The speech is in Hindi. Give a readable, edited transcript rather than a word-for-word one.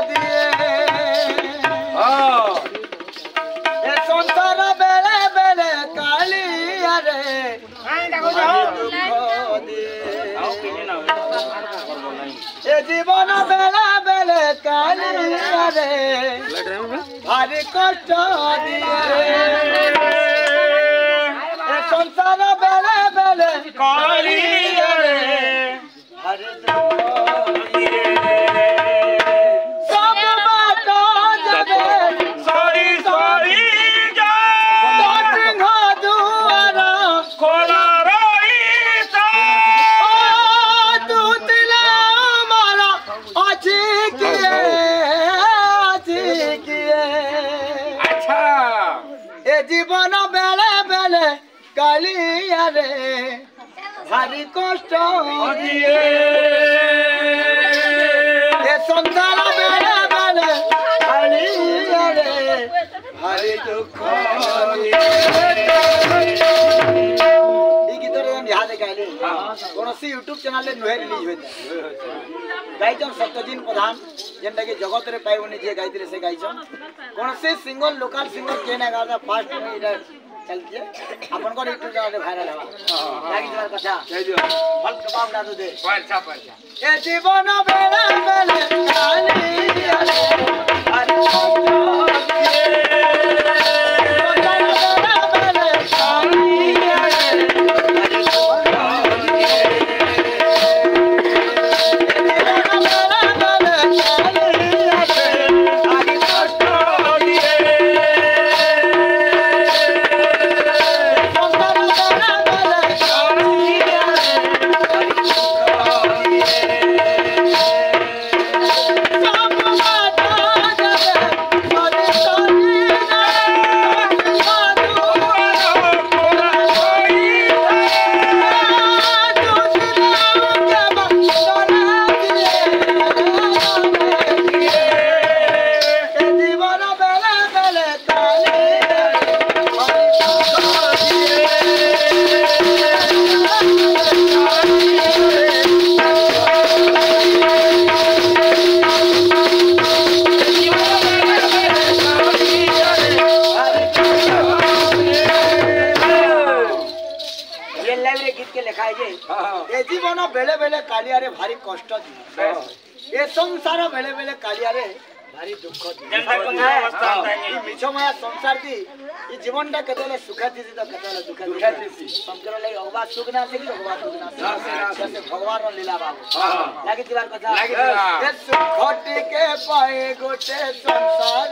दिए ए संसार बेले बेले कालिया रे ए जीवन बेले बेले कालिया रे भारी कष्ट दिए ए संसार बेले बेले कालिया रे भारी दुख दिए सब बात जबे सॉरी सॉरी जा सिंह दुआर खोला रईसा तू तिला मारा अच्छी किए अच्छा ए जीवन बेले बेले कालिया रे भारी कष्ट दिए ए संसार बेले बेले कालिया रे भारी दुख दिए ई गीत रे हम याद गाइले कोनोसी YouTube चैनल रे नुहे रिलीज होता गाइछन सत्यजिन प्रधान जेंटा के जगत रे पाइबनी जे गाइतरे से गाइछन कोनोसी सिंगल लोकल सिंगर केना गादा फास्ट में इधर चलती है अपन को YouTube चैनल रे वायरल हवा लागी जरा कथा कह दियो फल कबाब ना दे अच्छा ए जीवन बेले बेले कालिया रे अरे जीवन बेले बेले कालिया रे भारी कष्ट दिए ए संसार बेले बेले कालिया रे भारी दुख दिए मिछो माया संसार दी ई जीवन टा केतले सुखा थी तो केतले दुखा थी संकर ले अबा सुख ना से भगवान सुख ना से भगवान रो लीला बाबू लागी दिवार कथा ए सुख के पाए गोटे संसार